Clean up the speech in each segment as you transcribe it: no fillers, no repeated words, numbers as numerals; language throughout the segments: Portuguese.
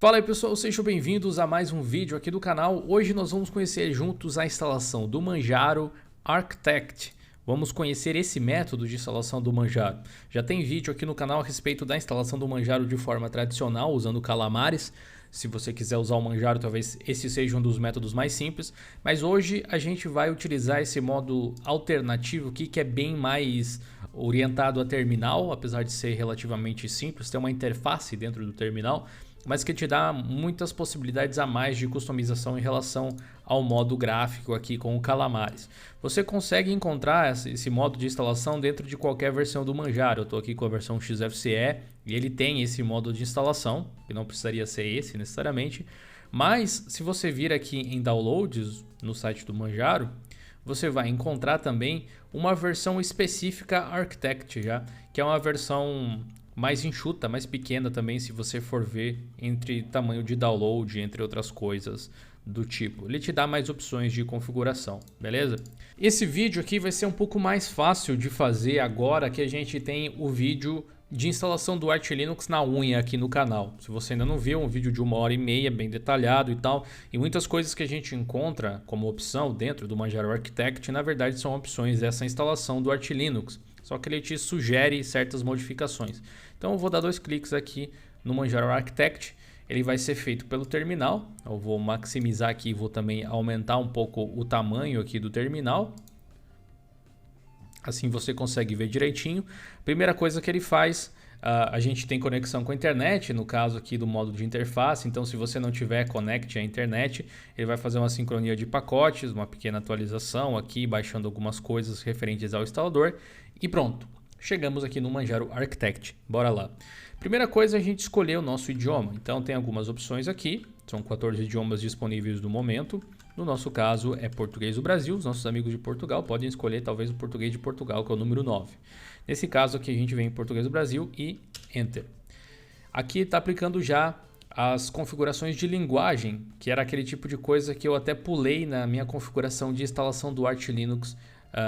Fala aí pessoal, sejam bem-vindos a mais um vídeo aqui do canal. Hoje nós vamos conhecer juntos a instalação do Manjaro Architect. Vamos conhecer esse método de instalação do Manjaro. Já tem vídeo aqui no canal a respeito da instalação do Manjaro de forma tradicional, usando Calamares. Se você quiser usar o Manjaro, talvez esse seja um dos métodos mais simples. Mas hoje a gente vai utilizar esse modo alternativo aqui, que é bem mais orientado a terminal, apesar de ser relativamente simples, tem uma interface dentro do terminal, mas que te dá muitas possibilidades a mais de customização em relação ao modo gráfico aqui com o Calamares. Você consegue encontrar esse modo de instalação dentro de qualquer versão do Manjaro. Eu estou aqui com a versão XFCE e ele tem esse modo de instalação, que não precisaria ser esse necessariamente, mas se você vir aqui em Downloads no site do Manjaro, você vai encontrar também uma versão específica Architect já, que é uma versão mais enxuta, mais pequena também, se você for ver entre tamanho de download, entre outras coisas do tipo. Ele te dá mais opções de configuração, beleza? Esse vídeo aqui vai ser um pouco mais fácil de fazer agora que a gente tem o vídeo de instalação do Arch Linux na unha aqui no canal. Se você ainda não viu, um vídeo de 1h30 bem detalhado e tal, e muitas coisas que a gente encontra como opção dentro do Manjaro Architect, na verdade são opções dessa instalação do Arch Linux, só que ele te sugere certas modificações. Então eu vou dar 2 cliques aqui no Manjaro Architect, ele vai ser feito pelo terminal. Eu vou maximizar aqui, vou também aumentar um pouco o tamanho aqui do terminal. Assim você consegue ver direitinho. Primeira coisa que ele faz, a gente tem conexão com a internet, no caso aqui do modo de interface. Então se você não tiver conecte à internet, ele vai fazer uma sincronia de pacotes, uma pequena atualização aqui, baixando algumas coisas referentes ao instalador. E pronto, chegamos aqui no Manjaro Architect. Bora lá. Primeira coisa é a gente escolher o nosso idioma. Então tem algumas opções aqui, são 14 idiomas disponíveis no momento. No nosso caso é português do Brasil, os nossos amigos de Portugal podem escolher talvez o português de Portugal, que é o número 9. Nesse caso aqui a gente vem em português do Brasil e Enter. Aqui está aplicando já as configurações de linguagem, que era aquele tipo de coisa que eu até pulei na minha configuração de instalação do Arch Linux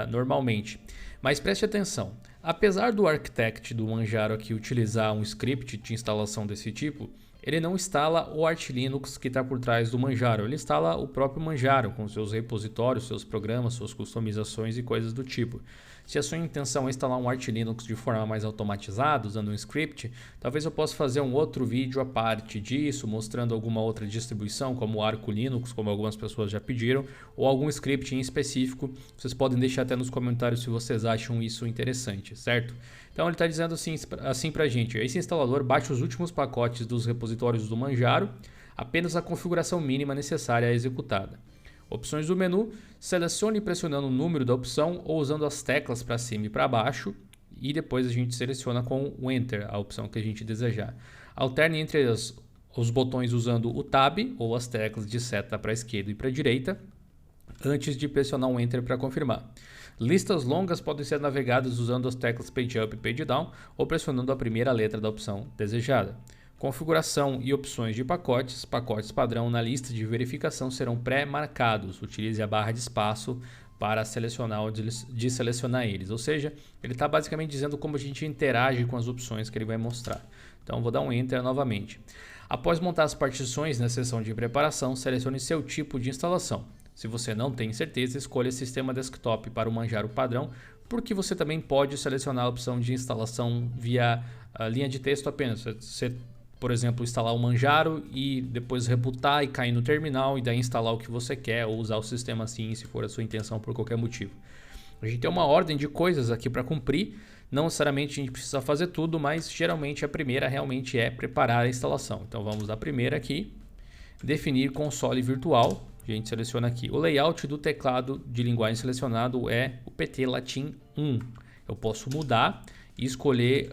normalmente. Mas preste atenção, apesar do Architect do Manjaro aqui utilizar um script de instalação desse tipo, ele não instala o Arch Linux que está por trás do Manjaro, ele instala o próprio Manjaro com seus repositórios, seus programas, suas customizações e coisas do tipo. Se a sua intenção é instalar um Arch Linux de forma mais automatizada, usando um script, talvez eu possa fazer um outro vídeo à parte disso, mostrando alguma outra distribuição, como o Arco Linux, como algumas pessoas já pediram, ou algum script em específico. Vocês podem deixar até nos comentários se vocês acham isso interessante, certo? Então ele está dizendo assim para a gente: esse instalador baixa os últimos pacotes dos repositórios do Manjaro, apenas a configuração mínima necessária é executada. Opções do menu, selecione pressionando o número da opção ou usando as teclas para cima e para baixo, e depois a gente seleciona com o Enter a opção que a gente desejar. Alterne entre os botões usando o Tab ou as teclas de seta para a esquerda e para a direita, antes de pressionar o Enter para confirmar. Listas longas podem ser navegadas usando as teclas Page Up e Page Down ou pressionando a primeira letra da opção desejada. Configuração e opções de pacotes. Pacotes padrão na lista de verificação serão pré-marcados. Utilize a barra de espaço para selecionar ou desselecionar eles. Ou seja, ele está basicamente dizendo como a gente interage com as opções que ele vai mostrar. Então vou dar um Enter novamente. Após montar as partições na seção de preparação, selecione seu tipo de instalação. Se você não tem certeza, escolha Sistema Desktop para o Manjaro padrão, porque você também pode selecionar a opção de instalação via linha de texto apenas. Você, por exemplo, instalar o Manjaro e depois rebootar e cair no terminal e daí instalar o que você quer, ou usar o sistema assim, se for a sua intenção por qualquer motivo. A gente tem uma ordem de coisas aqui para cumprir, não necessariamente a gente precisa fazer tudo, mas geralmente a primeira realmente é preparar a instalação. Então vamos à primeira aqui, definir console virtual. A gente seleciona aqui. O layout do teclado de linguagem selecionado é o PT Latin 1. Eu posso mudar e escolher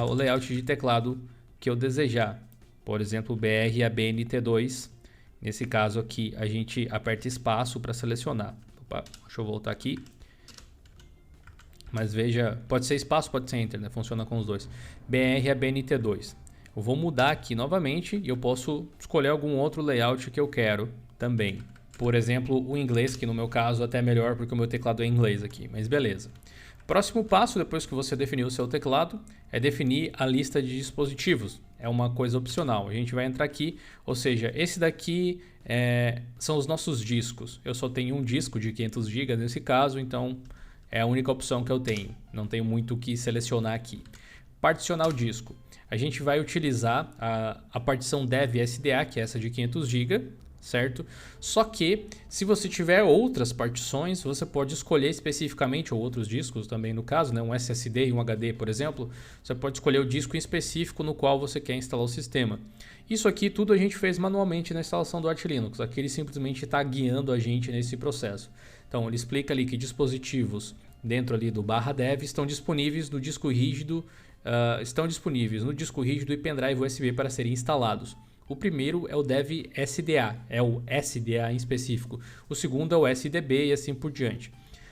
o layout de teclado que eu desejar. Por exemplo, BR ABNT2. Nesse caso aqui, a gente aperta espaço para selecionar. Opa, deixa eu voltar aqui. Mas veja, pode ser espaço, pode ser Enter, né? Funciona com os dois. BR ABNT2. Eu vou mudar aqui novamente e eu posso escolher algum outro layout que eu quero também. Por exemplo, o inglês, que no meu caso até é melhor porque o meu teclado é em inglês aqui, mas beleza. Próximo passo, depois que você definiu o seu teclado, é definir a lista de dispositivos. É uma coisa opcional. A gente vai entrar aqui, ou seja, esse daqui são os nossos discos. Eu só tenho um disco de 500 GB nesse caso, então é a única opção que eu tenho. Não tenho muito o que selecionar aqui. Particionar o disco. A gente vai utilizar a partição dev SDA, que é essa de 500 GB, certo? Só que, se você tiver outras partições, você pode escolher especificamente, ou outros discos também no caso, né? Um SSD e um HD, por exemplo, você pode escolher o disco em específico no qual você quer instalar o sistema. Isso aqui tudo a gente fez manualmente na instalação do Arch Linux. Aqui ele simplesmente está guiando a gente nesse processo. Então ele explica ali que dispositivos dentro ali do /dev estão disponíveis no disco rígido, e pendrive USB para serem instalados. O primeiro é o dev SDA, é o SDA em específico. O segundo é o SDB e assim por diante.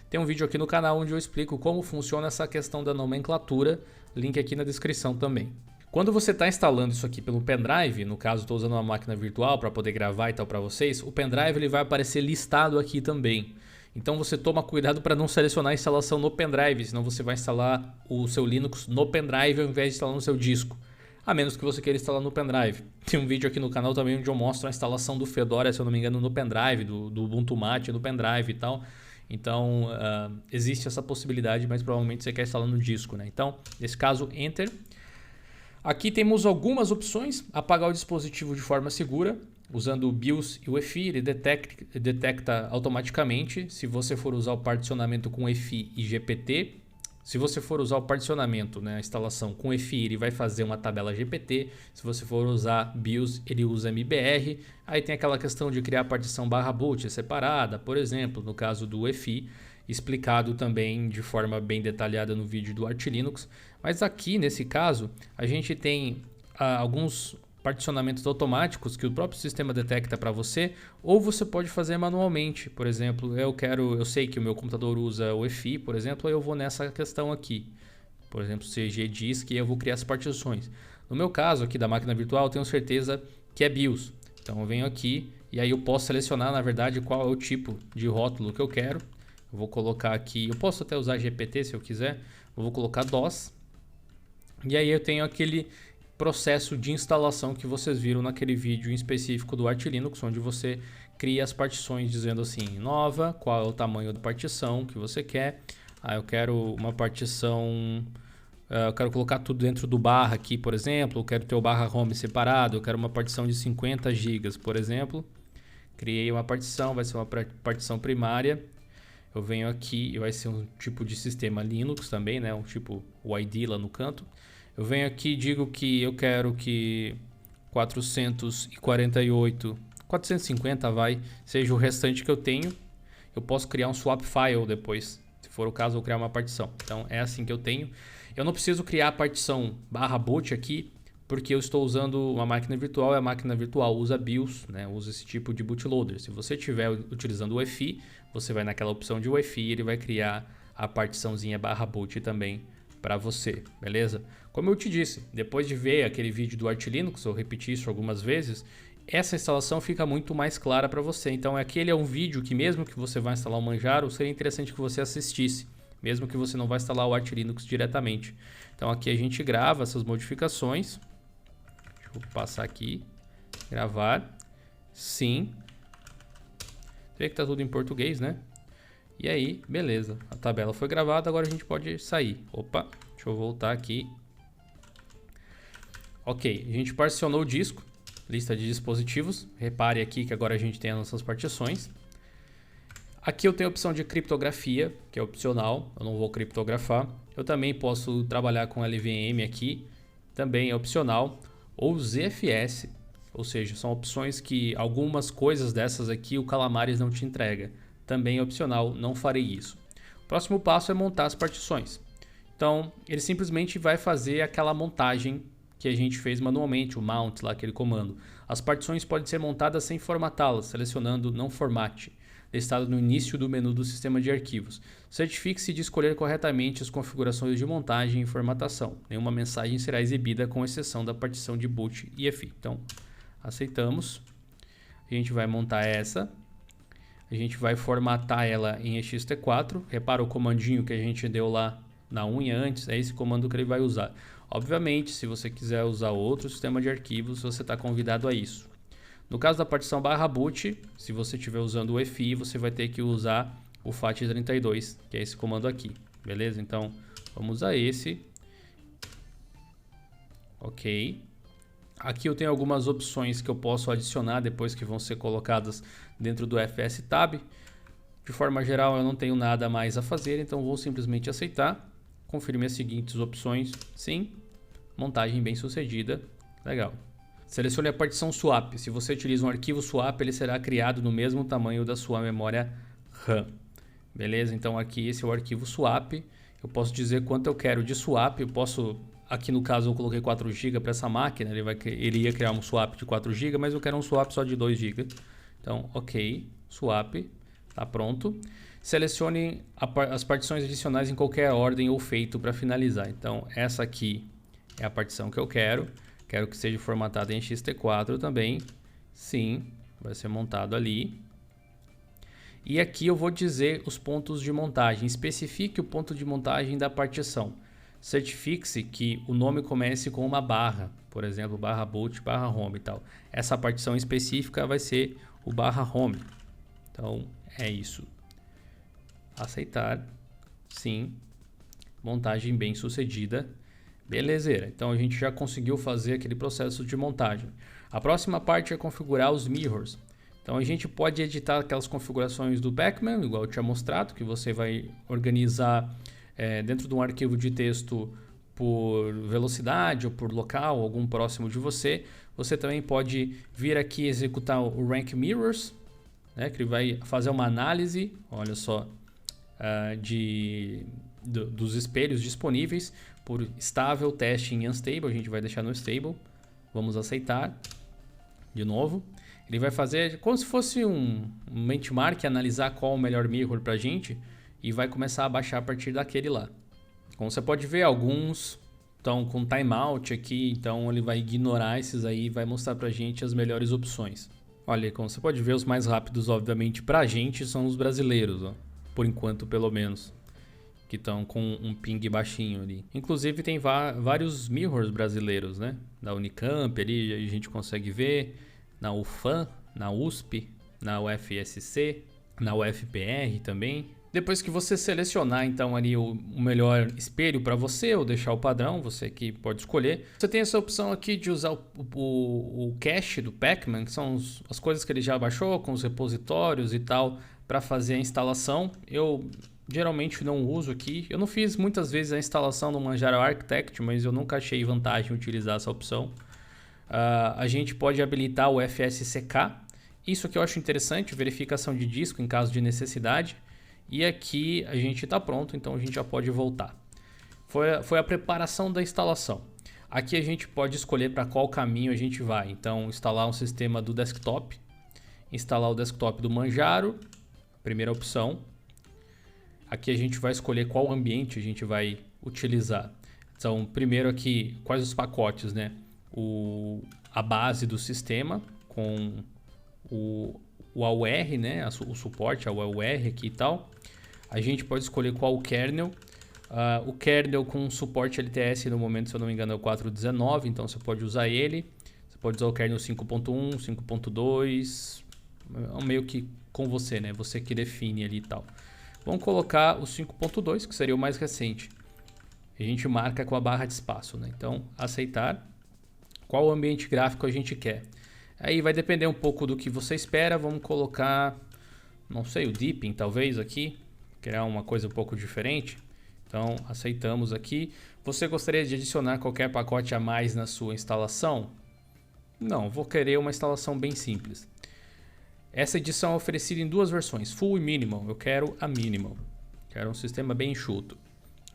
Tem um vídeo aqui no canal onde eu explico como funciona essa questão da nomenclatura, link aqui na descrição também. Quando você está instalando isso aqui pelo pendrive, no caso estou usando uma máquina virtual para poder gravar e tal para vocês, o pendrive ele vai aparecer listado aqui também. Então você toma cuidado para não selecionar a instalação no pendrive, senão você vai instalar o seu Linux no pendrive ao invés de instalar no seu disco. A menos que você queira instalar no pendrive. Tem um vídeo aqui no canal também onde eu mostro a instalação do Fedora, se eu não me engano, no pendrive, do Ubuntu Mate no pendrive e tal. Então, existe essa possibilidade, mas provavelmente você quer instalar no disco, né? Então, nesse caso, Enter. Aqui temos algumas opções. Apagar o dispositivo de forma segura. Usando o BIOS e o EFI, ele detecta automaticamente. Se você for usar o particionamento com EFI e GPT, se você for usar o particionamento, né, a instalação com EFI, ele vai fazer uma tabela GPT. Se você for usar BIOS, ele usa MBR. Aí tem aquela questão de criar a partição /boot separada, por exemplo, no caso do EFI, explicado também de forma bem detalhada no vídeo do Arch Linux. Mas aqui, nesse caso, a gente tem alguns particionamentos automáticos que o próprio sistema detecta para você, ou você pode fazer manualmente. Por exemplo, eu sei que o meu computador usa o EFI, por exemplo, eu vou nessa questão aqui. Por exemplo, CG diz que eu vou criar as partições. No meu caso aqui da máquina virtual, eu tenho certeza que é BIOS. Então eu venho aqui e aí eu posso selecionar, na verdade, qual é o tipo de rótulo que eu quero. Eu vou colocar aqui, eu posso até usar GPT se eu quiser. Eu vou colocar DOS. E aí eu tenho aquele processo de instalação que vocês viram naquele vídeo em específico do Arch Linux, onde você cria as partições dizendo assim, nova, qual é o tamanho da partição que você quer. Eu quero uma partição, eu quero colocar tudo dentro do barra aqui, por exemplo, eu quero ter o barra home separado, eu quero uma partição de 50 GB, por exemplo. Criei uma partição, vai ser uma partição primária. Eu venho aqui e vai ser um tipo de sistema Linux também, né? Um tipo o ID lá no canto. Eu venho aqui e digo que eu quero que 450 seja o restante que eu tenho. Eu posso criar um swap file depois, se for o caso, eu vou criar uma partição. Então é assim que eu tenho. Eu não preciso criar a partição /boot aqui, porque eu estou usando uma máquina virtual e a máquina virtual usa BIOS, né? Usa esse tipo de bootloader. Se você estiver utilizando o EFI, você vai naquela opção de UEFI e ele vai criar a partiçãozinha /boot também para você, beleza? Como eu te disse, depois de ver aquele vídeo do Arch Linux, eu repeti isso algumas vezes, essa instalação fica muito mais clara para você. Então aquele é um vídeo que mesmo que você vá instalar o Manjaro, seria interessante que você assistisse, mesmo que você não vá instalar o Arch Linux diretamente. Então aqui a gente grava essas modificações. Deixa eu passar aqui, gravar, sim. Vê que tá tudo em português, né? E aí, beleza, a tabela foi gravada, agora a gente pode sair. Opa, deixa eu voltar aqui. Ok, a gente particionou o disco, lista de dispositivos. Repare aqui que agora a gente tem as nossas partições. Aqui eu tenho a opção de criptografia, que é opcional, eu não vou criptografar. Eu também posso trabalhar com LVM aqui, também é opcional. Ou ZFS, ou seja, são opções que algumas coisas dessas aqui o Calamares não te entrega. Também é opcional, não farei isso. O próximo passo é montar as partições. Então, ele simplesmente vai fazer aquela montagem que a gente fez manualmente, o mount lá, aquele comando. As partições podem ser montadas sem formatá-las, selecionando não formate, listado no início do menu do sistema de arquivos. Certifique-se de escolher corretamente as configurações de montagem e formatação. Nenhuma mensagem será exibida com exceção da partição de boot e EFI. Então, aceitamos. A gente vai montar essa. A a gente vai formatar ela em ext4. Repara o comandinho que a gente deu lá na unha antes, é esse comando que ele vai usar. Obviamente, se você quiser usar outro sistema de arquivos, você está convidado a isso. No caso da partição /boot, se você estiver usando o EFI, você vai ter que usar o FAT32, que é esse comando aqui, beleza? Então, vamos usar esse. Ok. Aqui eu tenho algumas opções que eu posso adicionar depois que vão ser colocadas dentro do FSTab. De forma geral, eu não tenho nada mais a fazer, então vou simplesmente aceitar. Confirme as seguintes opções. Sim. Montagem bem sucedida. Legal. Selecione a partição swap. Se você utiliza um arquivo swap, ele será criado no mesmo tamanho da sua memória RAM. Beleza? Então aqui esse é o arquivo swap. Eu posso dizer quanto eu quero de swap. Eu posso, aqui no caso eu coloquei 4 GB para essa máquina. Ele ia criar um swap de 4 GB, mas eu quero um swap só de 2 GB. Então, ok. Swap. Está pronto. Selecione as partições adicionais em qualquer ordem ou feito para finalizar. Então essa aqui é a partição que eu quero. Quero que seja formatada em ext4 também. Sim, vai ser montado ali. E aqui eu vou dizer os pontos de montagem. Especifique o ponto de montagem da partição. Certifique-se que o nome comece com uma barra. Por exemplo, /boot, /home e tal. Essa partição específica vai ser o /home. Então, é isso. Aceitar. Sim. Montagem bem sucedida. Belezeira, então a gente já conseguiu fazer aquele processo de montagem. A próxima parte é configurar os mirrors. Então a gente pode editar aquelas configurações do Pacman, igual eu tinha mostrado, que você vai organizar dentro de um arquivo de texto por velocidade ou por local, algum próximo de você. Você também pode vir aqui executar o Rank Mirrors, né, que vai fazer uma análise, olha só, dos espelhos disponíveis por estável, teste em unstable. A gente vai deixar no stable. Vamos aceitar. De novo. Ele vai fazer como se fosse um benchmark, analisar qual o melhor mirror para a gente e vai começar a baixar a partir daquele lá. Como você pode ver, alguns estão com timeout aqui, então ele vai ignorar esses aí e vai mostrar para a gente as melhores opções. Olha, como você pode ver, os mais rápidos, obviamente, para a gente são os brasileiros, ó, por enquanto, pelo menos, que estão com um ping baixinho ali. Inclusive tem vários mirrors brasileiros, né? Da Unicamp ali a gente consegue ver, na UFAM, na USP, na UFSC, na UFPR também. Depois que você selecionar então ali o melhor espelho para você ou deixar o padrão, você que pode escolher. Você tem essa opção aqui de usar o cache do Pacman, que são as coisas que ele já baixou com os repositórios e tal, para fazer a instalação. Eu geralmente não uso aqui. Eu não fiz muitas vezes a instalação no Manjaro Architect, mas eu nunca achei vantagem em utilizar essa opção. A gente pode habilitar o FSCK. Isso que eu acho interessante, verificação de disco em caso de necessidade. E aqui a gente está pronto, então a gente já pode voltar. Foi a preparação da instalação. Aqui a gente pode escolher para qual caminho a gente vai. Então, instalar um sistema do desktop. Instalar o desktop do Manjaro. Primeira opção. Aqui a gente vai escolher qual ambiente a gente vai utilizar. Então, primeiro aqui, quais os pacotes, né? A base do sistema com o AUR, né? O suporte ao AUR aqui e tal. A gente pode escolher qual o kernel. O kernel com suporte LTS no momento, se eu não me engano, é o 4.19, então você pode usar ele. Você pode usar o kernel 5.1, 5.2, meio que com você, né? Você que define ali e tal. Vamos colocar o 5.2, que seria o mais recente. A gente marca com a barra de espaço, né? Então, aceitar. Qual ambiente gráfico a gente quer? Aí vai depender um pouco do que você espera. Vamos colocar, não sei, o Deepin talvez aqui. Criar uma coisa um pouco diferente. Então, aceitamos aqui. Você gostaria de adicionar qualquer pacote a mais na sua instalação? Não, vou querer uma instalação bem simples. Essa edição é oferecida em duas versões, Full e Minimal. Eu quero a Minimal. Quero um sistema bem enxuto.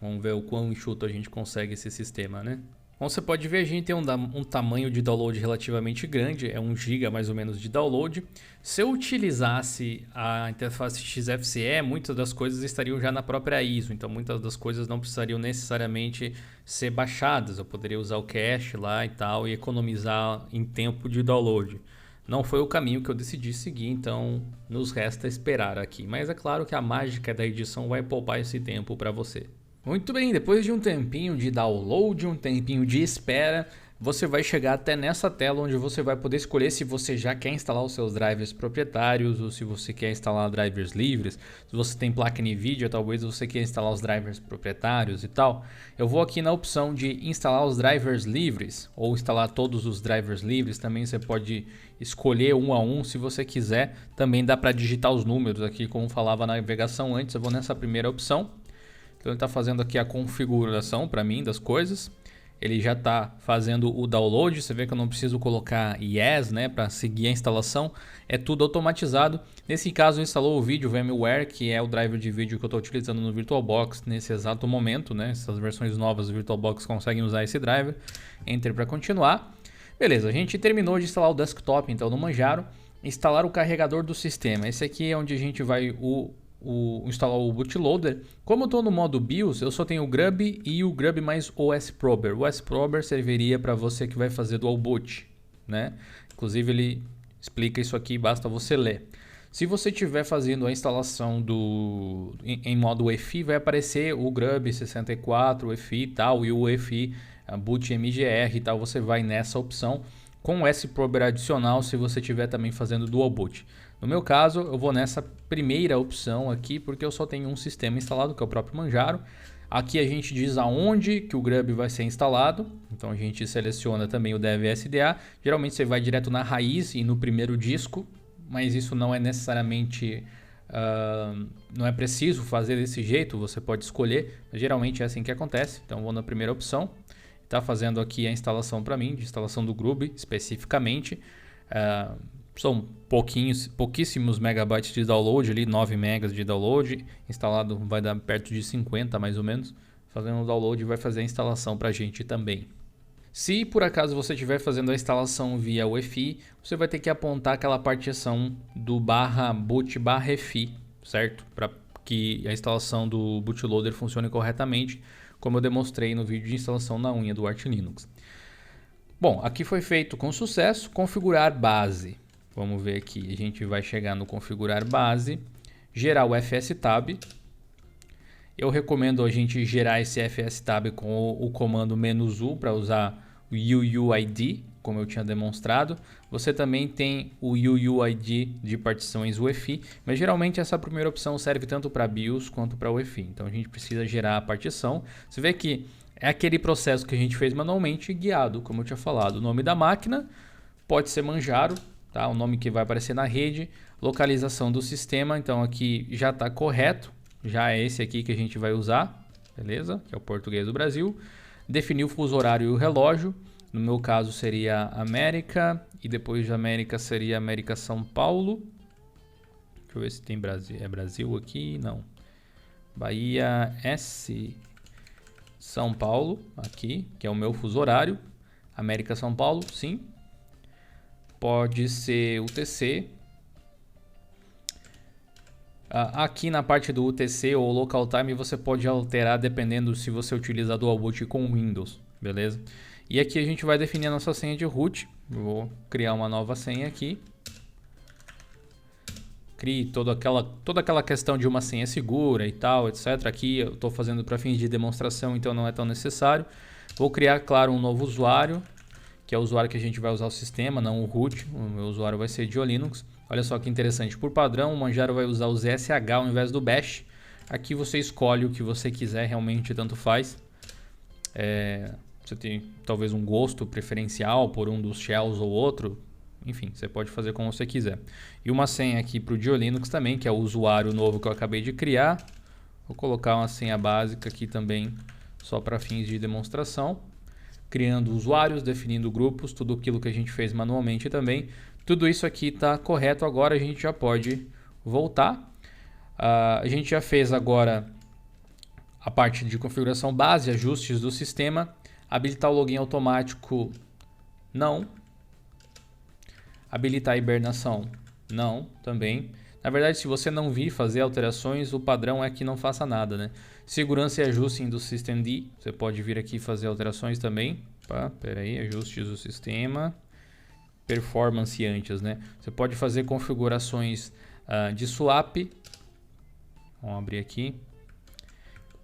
Vamos ver o quão enxuto a gente consegue esse sistema, né? Como você pode ver, a gente tem um tamanho de download relativamente grande, é 1 GB mais ou menos de download. Se eu utilizasse a interface XFCE, muitas das coisas estariam já na própria ISO, então muitas das coisas não precisariam necessariamente ser baixadas. Eu poderia usar o cache lá e tal e economizar em tempo de download. não foi o caminho que eu decidi seguir, então nos resta esperar aqui. Mas é claro que a mágica da edição vai poupar esse tempo para você. Muito bem, depois de um tempinho de download, um tempinho de espera, você vai chegar até nessa tela onde você vai poder escolher se você já quer instalar os seus drivers proprietários ou se você quer instalar drivers livres. Se você tem placa NVIDIA, talvez você queira instalar os drivers proprietários e tal. Eu vou aqui na opção de instalar os drivers livres ou instalar todos os drivers livres. Também você pode escolher um a um se você quiser. Também dá para digitar os números aqui, como falava na navegação antes. Eu vou nessa primeira opção. Então ele está fazendo aqui a configuração para mim das coisas. Ele já está fazendo o download. Você vê que eu não preciso colocar yes, né, para seguir a instalação. É tudo automatizado. Nesse caso instalou o vídeo VMware, que é o driver de vídeo que eu estou utilizando no VirtualBox nesse exato momento, né? Essas versões novas do VirtualBox conseguem usar esse driver. Enter para continuar. Beleza, a gente terminou de instalar o desktop então no Manjaro. Instalar o carregador do sistema. Esse aqui é onde a gente vai instalar o bootloader. Como eu estou no modo BIOS, eu só tenho o Grub e o Grub mais o OSProber. O OSProber serviria para você que vai fazer dual boot, né? Inclusive ele explica isso aqui, basta você ler. Se você estiver fazendo a instalação em modo EFI, vai aparecer o Grub 64, o EFI e tal, e o EFI boot MGR e tal. Você vai nessa opção com o OSProber adicional se você estiver também fazendo dual boot. No meu caso, eu vou nessa primeira opção aqui, porque eu só tenho um sistema instalado, que é o próprio Manjaro. Aqui a gente diz aonde que o Grub vai ser instalado, então a gente seleciona também o dev SDA. Geralmente você vai direto na raiz e no primeiro disco, mas isso não é necessariamente, não é preciso fazer desse jeito, você pode escolher, mas geralmente é assim que acontece. Então eu vou na primeira opção, está fazendo aqui a instalação para mim, de instalação do Grub especificamente. São pouquíssimos megabytes de download, ali 9 megas de download, instalado vai dar perto de 50 mais ou menos. Fazendo o download vai fazer a instalação para a gente também. Se por acaso você estiver fazendo a instalação via UEFI, você vai ter que apontar aquela partição do /boot/EFI, certo? Para que a instalação do bootloader funcione corretamente, como eu demonstrei no vídeo de instalação na unha do Arch Linux. Bom, aqui foi feito com sucesso. Configurar base. Vamos ver aqui, a gente vai chegar no configurar base, gerar o fstab. Eu recomendo a gente gerar esse fstab com o comando "-u" para usar o UUID, como eu tinha demonstrado. Você também tem o UUID de partições UEFI, mas geralmente essa primeira opção serve tanto para BIOS quanto para UEFI. Então a gente precisa gerar a partição. Você vê que é aquele processo que a gente fez manualmente, guiado, como eu tinha falado. O nome da máquina pode ser Manjaro, tá? O nome que vai aparecer na rede, localização do sistema, então aqui já está correto, já é esse aqui que a gente vai usar, beleza? Que é o português do Brasil. Definir o fuso horário e o relógio, no meu caso seria América, e depois de América seria América São Paulo. Deixa eu ver se tem Brasil, é Brasil aqui, não. Bahia S, São Paulo, aqui, que é o meu fuso horário. América São Paulo, sim. Pode ser UTC. Aqui na parte do UTC ou Local Time você pode alterar dependendo se você utiliza Dual Boot com Windows, beleza? E aqui a gente vai definir a nossa senha de root. Vou criar uma nova senha aqui. Crie toda aquela questão de uma senha segura e tal, etc. Aqui eu estou fazendo para fins de demonstração, então não é tão necessário. Vou criar, claro, um novo usuário, que é o usuário que a gente vai usar o sistema, não o root. O meu usuário vai ser de Linux. Olha só que interessante. Por padrão, o Manjaro vai usar o ZSH ao invés do Bash. Aqui você escolhe o que você quiser, realmente tanto faz. Você tem talvez um gosto preferencial por um dos shells ou outro. Enfim, você pode fazer como você quiser. E uma senha aqui para o Linux também, que é o usuário novo que eu acabei de criar. Vou colocar uma senha básica aqui também, só para fins de demonstração. Criando usuários, definindo grupos, tudo aquilo que a gente fez manualmente também. Tudo isso aqui está correto, agora a gente já pode voltar. A gente já fez agora a parte de configuração base, ajustes do sistema. Habilitar o login automático, não. Habilitar a hibernação, não, também. Na verdade, se você não vir fazer alterações, o padrão é que não faça nada, né? Segurança e ajustes do systemd, você pode vir aqui fazer alterações também. Espera aí, ajustes do sistema. performance antes, né? Você pode fazer configurações de swap. Vamos abrir aqui.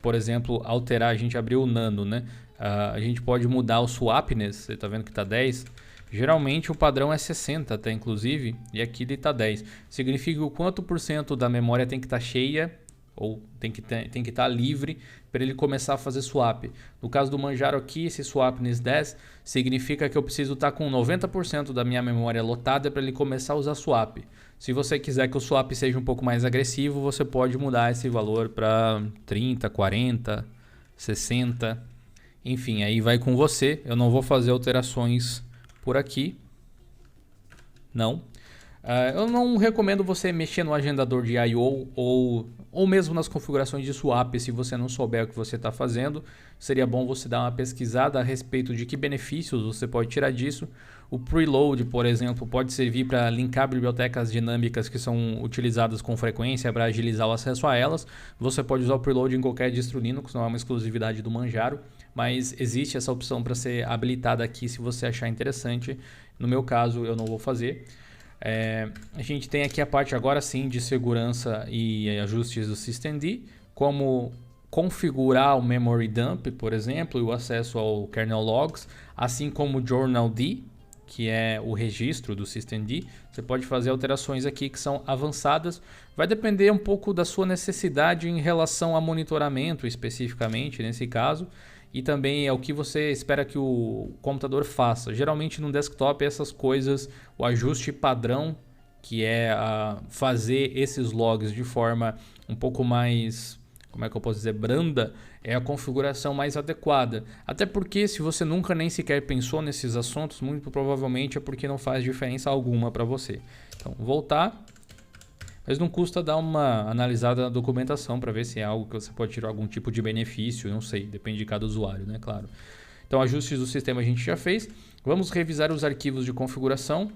Por exemplo, alterar, a gente abriu o nano, né? A gente pode mudar o swapness, você está vendo que está 10. Geralmente o padrão é 60 até, inclusive, e aqui ele está 10. Significa que o quanto por cento da memória tem que estar cheia, ou tem que estar livre para ele começar a fazer swap. No caso do Manjaro aqui, esse swapness 10 significa que eu preciso estar com 90% da minha memória lotada para ele começar a usar swap. Se você quiser que o swap seja um pouco mais agressivo, você pode mudar esse valor para 30, 40, 60. Enfim, aí vai com você. Eu não vou fazer alterações por aqui. Não. Eu não recomendo você mexer no agendador de I/O ou mesmo nas configurações de swap se você não souber o que você está fazendo. Seria bom você dar uma pesquisada a respeito de que benefícios você pode tirar disso. O preload, por exemplo, pode servir para linkar bibliotecas dinâmicas que são utilizadas com frequência para agilizar o acesso a elas. Você pode usar o preload em qualquer distro Linux, não é uma exclusividade do Manjaro, mas existe essa opção para ser habilitada aqui se você achar interessante. No meu caso, eu não vou fazer. A gente tem aqui a parte agora sim de segurança e ajustes do systemd, como configurar o memory dump, por exemplo, e o acesso ao kernel logs, assim como o journald, que é o registro do systemd. Você pode fazer alterações aqui que são avançadas. Vai depender um pouco da sua necessidade em relação a monitoramento, especificamente nesse caso. E também é o que você espera que o computador faça. Geralmente no desktop essas coisas, o ajuste padrão, que é fazer esses logs de forma um pouco mais, como é que eu posso dizer, branda, é a configuração mais adequada. Até porque se você nunca nem sequer pensou nesses assuntos, muito provavelmente é porque não faz diferença alguma para você. Então, voltar. Mas não custa dar uma analisada na documentação para ver se é algo que você pode tirar algum tipo de benefício, não sei, depende de cada usuário, né? Claro. Então, ajustes do sistema a gente já fez. Vamos revisar os arquivos de configuração.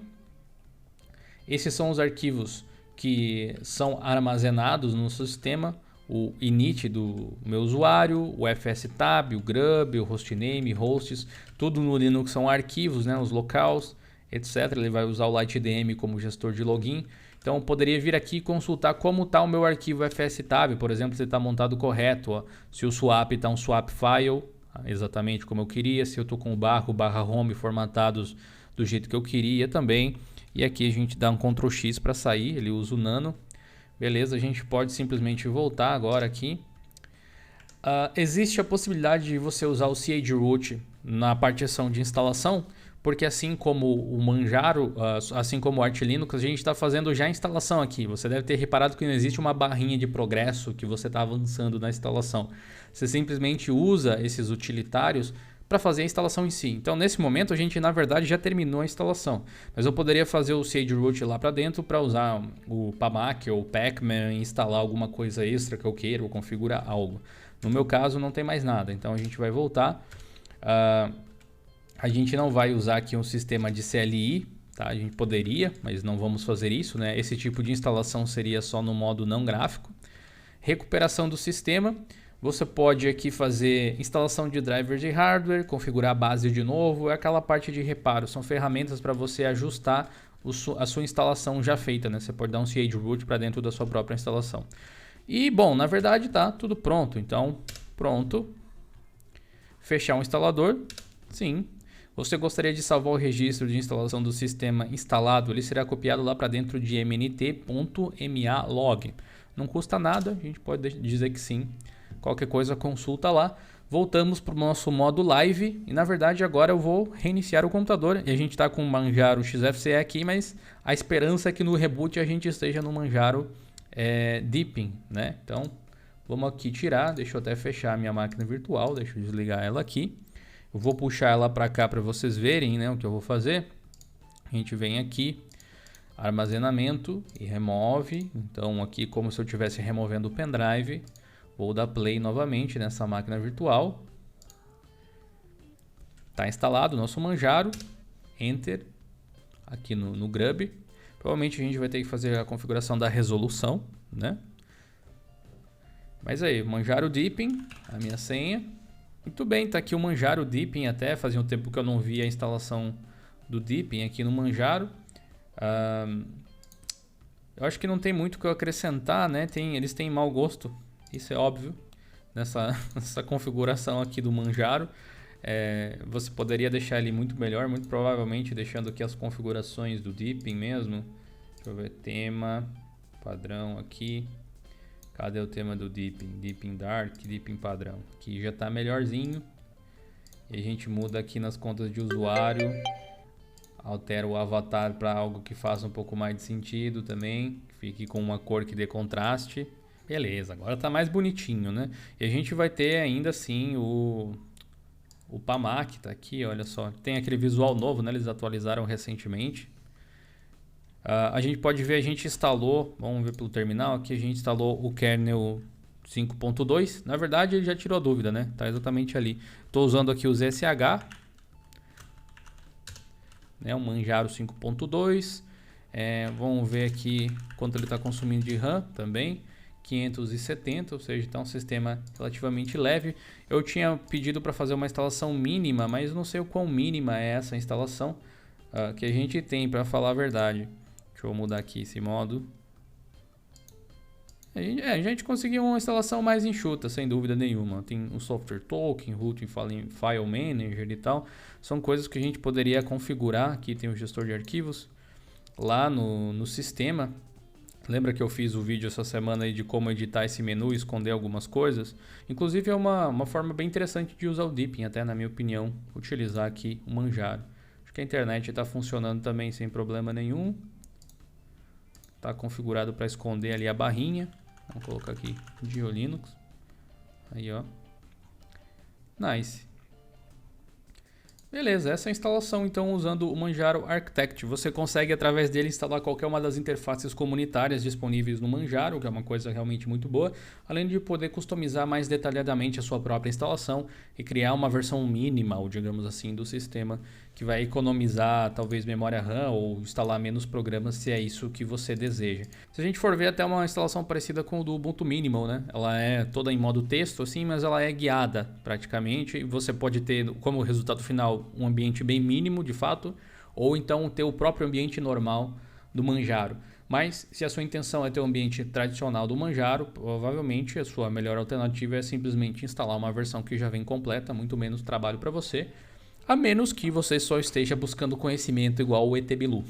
Esses são os arquivos que são armazenados no sistema. O init do meu usuário, o fstab, o grub, o hostname, hosts, tudo no Linux são arquivos, né? Os locals, etc. Ele vai usar o LightDM como gestor de login. Então eu poderia vir aqui e consultar como está o meu arquivo fstab, por exemplo, se está montado correto, ó. Se o swap está um swap file, exatamente como eu queria, se eu estou com o barra home formatados do jeito que eu queria também. E aqui a gente dá um Ctrl X para sair, ele usa o nano. Beleza, a gente pode simplesmente voltar agora aqui. Existe a possibilidade de você usar o chroot na partição de instalação, porque assim como o Manjaro, assim como o Arch Linux, a gente está fazendo já a instalação aqui. Você deve ter reparado que não existe uma barrinha de progresso que você está avançando na instalação. Você simplesmente usa esses utilitários para fazer a instalação em si. Então, nesse momento, a gente, na verdade, já terminou a instalação. Mas eu poderia fazer o chroot lá para dentro para usar o pamac ou o pacman e instalar alguma coisa extra que eu queira ou configurar algo. No meu caso, não tem mais nada. Então, a gente vai voltar. A gente não vai usar aqui um sistema de CLI, tá? A gente poderia, mas não vamos fazer isso, né? Esse tipo de instalação seria só no modo não gráfico. Recuperação do sistema. Você pode aqui fazer instalação de drivers de hardware, configurar a base de novo, é aquela parte de reparo. São ferramentas para você ajustar a sua instalação já feita, né? Você pode dar um chroot para dentro da sua própria instalação. E, bom, na verdade tá tudo pronto. Então, pronto. Fechar o instalador. Sim. Você gostaria de salvar o registro de instalação do sistema instalado, ele será copiado lá para dentro de mnt.malog. Não custa nada, a gente pode dizer que sim. Qualquer coisa consulta lá. Voltamos para o nosso modo live e na verdade agora eu vou reiniciar o computador. E a gente está com o Manjaro XFCE aqui, mas a esperança é que no reboot a gente esteja no Manjaro Deepin, né? Então vamos aqui tirar, deixa eu até fechar a minha máquina virtual, deixa eu desligar ela aqui. Eu vou puxar ela para cá para vocês verem, né, o que eu vou fazer. A gente vem aqui, armazenamento e remove. Então aqui como se eu estivesse removendo o pendrive. Vou dar play novamente nessa máquina virtual. Está instalado o nosso Manjaro. Enter aqui no grub. Provavelmente a gente vai ter que fazer a configuração da resolução, né? Mas aí, Manjaro Deepin, a minha senha. Muito bem, tá aqui o Manjaro Deepin até, fazia um tempo que eu não via a instalação do Deepin aqui no Manjaro. Eu acho que não tem muito o que eu acrescentar, né? Eles têm mau gosto, isso é óbvio, nessa configuração aqui do Manjaro. Você poderia deixar ele muito melhor, muito provavelmente deixando aqui as configurações do Deepin mesmo. Deixa eu ver, tema, padrão aqui. Cadê o tema do Deepin? Deepin Dark, Deepin padrão. Aqui já está melhorzinho. E a gente muda aqui nas contas de usuário. Altera o avatar para algo que faça um pouco mais de sentido também. Fique com uma cor que dê contraste. Beleza, agora está mais bonitinho, né? E a gente vai ter ainda assim o PAMAC tá aqui, olha só. Tem aquele visual novo, né? Eles atualizaram recentemente. A gente pode ver, a gente instalou, vamos ver pelo terminal, aqui a gente instalou o kernel 5.2. Na verdade ele já tirou a dúvida, né? Tá exatamente ali. Estou usando aqui os SH, né? O Manjaro 5.2. Vamos ver aqui quanto ele está consumindo de RAM também. 570, ou seja, está um sistema relativamente leve. Eu tinha pedido para fazer uma instalação mínima, mas não sei o quão mínima é essa instalação que a gente tem, para falar a verdade. Deixa eu mudar aqui esse modo. A gente conseguiu uma instalação mais enxuta, sem dúvida nenhuma. Tem o software token, routing file manager e tal. São coisas que a gente poderia configurar. Aqui tem o gestor de arquivos. Lá no sistema. Lembra que eu fiz o vídeo essa semana aí de como editar esse menu e esconder algumas coisas? Inclusive é uma forma bem interessante de usar o Deepin, até na minha opinião, utilizar aqui o Manjaro. Acho que a internet está funcionando também sem problema nenhum. Está configurado para esconder ali a barrinha. Vamos colocar aqui GeoLinux. Aí, ó. Nice. Beleza, essa é a instalação então usando o Manjaro Architect. Você consegue através dele instalar qualquer uma das interfaces comunitárias disponíveis no Manjaro, que é uma coisa realmente muito boa, além de poder customizar mais detalhadamente a sua própria instalação e criar uma versão minimal, digamos assim, do sistema, que vai economizar talvez memória RAM ou instalar menos programas se é isso que você deseja. Se a gente for ver, até uma instalação parecida com o do Ubuntu Minimal, né? Ela é toda em modo texto assim, mas ela é guiada praticamente, e você pode ter como resultado final um ambiente bem mínimo de fato, ou então ter o próprio ambiente normal do Manjaro. Mas se a sua intenção é ter o ambiente tradicional do Manjaro, provavelmente a sua melhor alternativa é simplesmente instalar uma versão que já vem completa, muito menos trabalho para você, a menos que você só esteja buscando conhecimento igual o ET Bilu.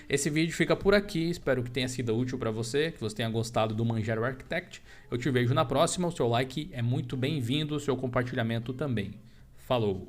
Esse vídeo fica por aqui, espero que tenha sido útil para você, que você tenha gostado do Manjaro Architect. Eu te vejo na próxima, o seu like é muito bem-vindo, o seu compartilhamento também. Falou!